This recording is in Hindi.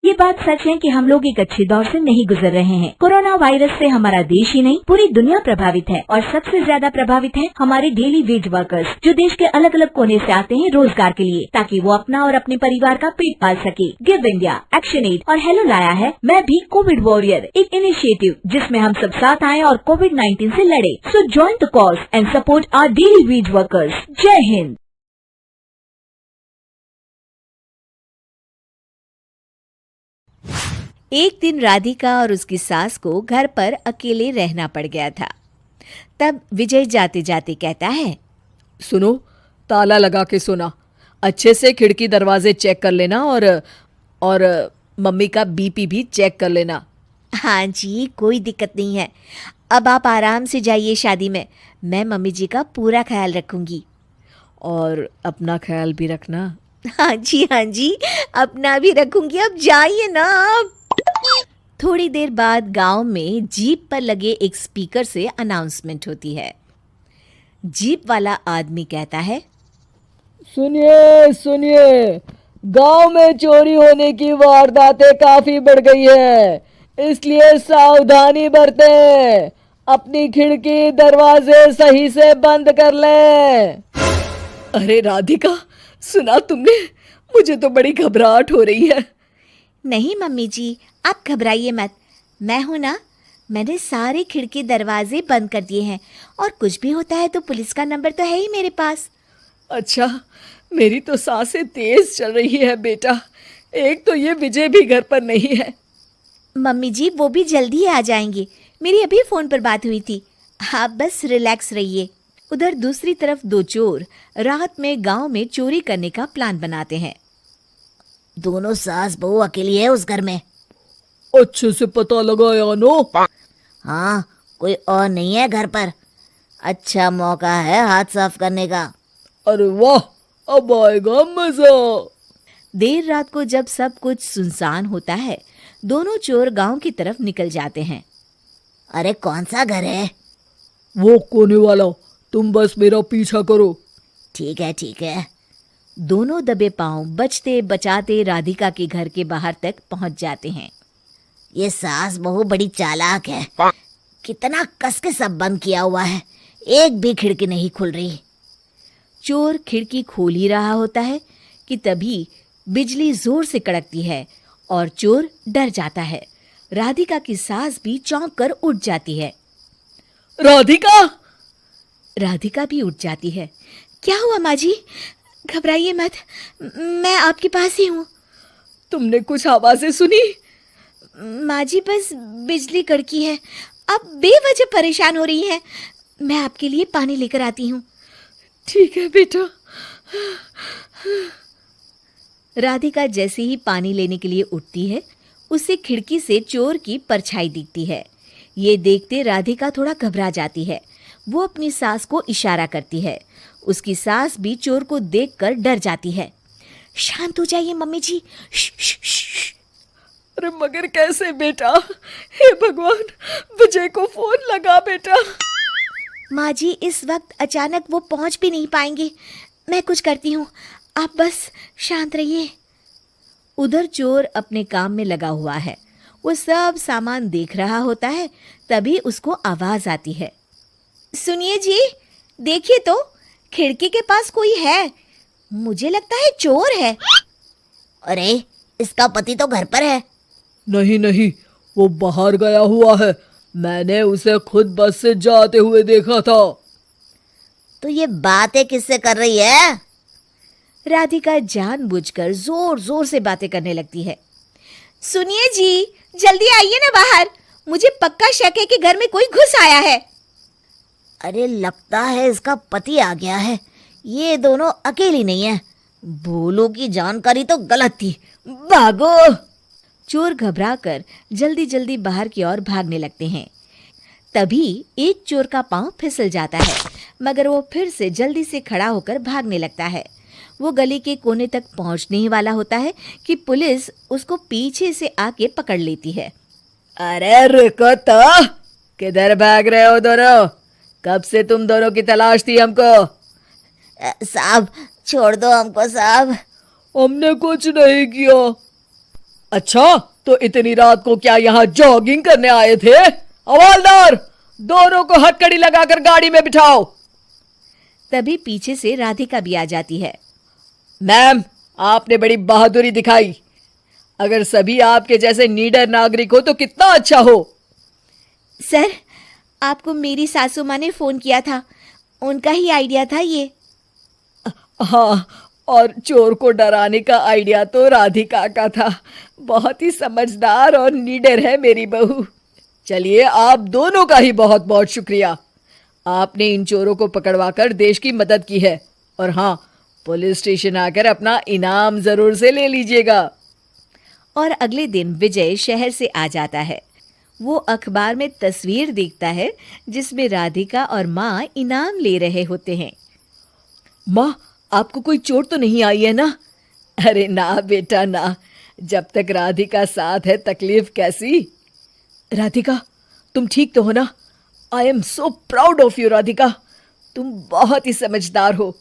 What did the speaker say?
ये बात सच है कि हम लोग एक अच्छे दौर से नहीं गुजर रहे हैं। कोरोना वायरस से हमारा देश ही नहीं पूरी दुनिया प्रभावित है और सबसे ज्यादा प्रभावित है हमारे डेली वेज वर्कर्स, जो देश के अलग अलग कोने से आते हैं रोजगार के लिए, ताकि वो अपना और अपने परिवार का पेट पाल सके। गिव इंडिया, एक्शन एड और हेलो लाया है मैं भी कोविड वॉरियर, एक इनिशिएटिव जिसमें हम सब साथ आए और कोविड-19 से लड़े। So join the cause and support our daily wage workers. जय हिंद। एक दिन राधिका और उसकी सास को घर पर अकेले रहना पड़ गया था। तब विजय जाते जाते कहता है, सुनो, ताला लगा के सोना, अच्छे से खिड़की दरवाजे चेक कर लेना और मम्मी का बीपी भी चेक कर लेना। हाँ जी, कोई दिक्कत नहीं है। अब आप आराम से जाइए शादी में, मैं मम्मी जी का पूरा ख्याल रखूंगी। और अपना ख्याल भी रखना। हाँ जी, अपना भी रखूंगी। अब जाइए ना आप। थोड़ी देर बाद गांव में जीप पर लगे एक स्पीकर से अनाउंसमेंट होती है। जीप वाला आदमी कहता है, सुनिए सुनिए, गांव में चोरी होने की वारदातें काफी बढ़ गई है, इसलिए सावधानी बरतें। अपनी खिड़की दरवाजे सही से बंद कर लें। अरे राधिका, सुना तुमने? मुझे तो बड़ी घबराहट हो रही है। नहीं मम्मी जी, आप घबराइए मत, मैं हूं ना। मैंने सारे खिड़की दरवाजे बंद कर दिए हैं और कुछ भी होता है तो पुलिस का नंबर तो है ही मेरे पास। अच्छा, मेरी तो सांसें तेज चल रही है बेटा। एक तो ये विजय भी घर पर नहीं है। मम्मी जी, वो भी जल्दी आ जाएंगे, मेरी अभी फोन पर बात हुई थी। आप बस रिलैक्स रहिए। उधर दूसरी तरफ दो चोर रात में गांव में चोरी करने का प्लान बनाते हैं। दोनों सास बहू अकेली है उस घर में। अच्छे से पता लगाया नो? हाँ, कोई और नहीं है घर पर। अच्छा मौका है हाथ साफ करने का। अरे वाह, अब आएगा मजा। देर रात को जब सब कुछ सुनसान होता है, दोनों चोर गांव की तरफ निकल जाते हैं। अरे कौन सा घर है? वो कोने वाला, तुम बस मेरा पीछा करो। ठीक है। दोनों दबे पांव बचते बचाते राधिका के घर के बाहर तक पहुंच जाते हैं। ये सास बहू बड़ी चालाक है। कितना कस के सब बंद किया हुआ है, एक भी खिड़की नहीं खुल रही। चोर खिड़की खोल ही रहा होता है कि तभी बिजली जोर से कड़कती है और चोर डर जाता है। राधिका की सास भी चौंक कर उठ जाती है। राधिका भी उठ जाती है। क्या हुआ माँ जी? घबराइए मत, मैं आपके पास ही हूँ। तुमने कुछ आवाजें सुनी? माँ जी, बस बिजली कड़की है, आप बेवजह परेशान हो रही हैं। मैं आपके लिए पानी लेकर आती हूँ। ठीक है बेटा। राधिका जैसे ही पानी लेने के लिए उठती है, उसे खिड़की से चोर की परछाई दिखती है। ये देखते राधिका थोड़ा घबरा जाती है। वो अपनी सास को इशारा करती है। उसकी सास भी चोर को देखकर डर जाती है। शांत हो जाइए मम्मी जी। अरे मगर कैसे बेटा? हे भगवान, विजय को फोन लगा बेटा। माँ जी, इस वक्त अचानक वो पहुंच भी नहीं पाएंगे। मैं कुछ करती हूँ, आप बस शांत रहिए। उधर चोर अपने काम में लगा हुआ है। वो सब सामान देख रहा होता है। तभी उसको आवाज आती है, सुनिए जी, देखिए तो खिड़की के पास कोई है। मुझे लगता है चोर है। अरे इसका पति तो घर पर है। नहीं, वो बाहर गया हुआ है। मैंने उसे खुद बस से जाते हुए देखा था। तो ये बातें किससे कर रही है? राधिका जानबूझकर जोर जोर से बातें करने लगती है। सुनिए जी, जल्दी आइए ना बाहर, मुझे पक्का शक है कि घर में कोई घुस आया है। अरे लगता है इसका पति आ गया है। ये दोनों अकेली नहीं है। भोलू की जानकारी तो गलत थी। भागो। चोर घबराकर जल्दी जल्दी बाहर की ओर भागने लगते हैं। तभी एक चोर का पांव फिसल जाता है, मगर वो फिर से जल्दी से खड़ा होकर भागने लगता है। वो गली के कोने तक पहुंचने ही वाला होता है कि पुलिस उसको पीछे से आके पकड़ लेती है। अरे रुको तो, किधर भाग रहे हो दोनों? कब से तुम दोनों की तलाश थी हमको? साहब छोड़ दो हमको साहब। हमने कुछ नहीं किया। अच्छा, तो इतनी रात को क्या यहाँ जॉगिंग करने आए थे? हवलदार, दोनों को हथकड़ी लगाकर गाड़ी में बिठाओ। तभी पीछे से राधिका भी आ जाती है। मैम, आपने बड़ी बहादुरी दिखाई। अगर सभी आपके जैसे नीडर नागरिक हो तो कितना अच्छा हो। सर, आपको मेरी सासू माँ ने फोन किया था, उनका ही आइडिया था ये। हाँ, और चोर को डराने का आइडिया तो राधिका का था। बहुत ही समझदार और नीडर है मेरी बहू। चलिए, आप दोनों का ही बहुत बहुत शुक्रिया। आपने इन चोरों को पकड़वाकर देश की मदद की है। और हाँ, पुलिस स्टेशन आकर अपना इनाम जरूर से ले लीजिएगा। और अगले दिन विजय शहर से आ जाता है। वो अखबार में तस्वीर देखता है जिसमें राधिका और माँ इनाम ले रहे होते हैं। माँ, आपको कोई चोट तो नहीं आई है ना? अरे ना बेटा ना, जब तक राधिका साथ है तकलीफ कैसी। राधिका, तुम ठीक तो हो ना? I am so proud of you Radhika, तुम बहुत ही समझदार हो।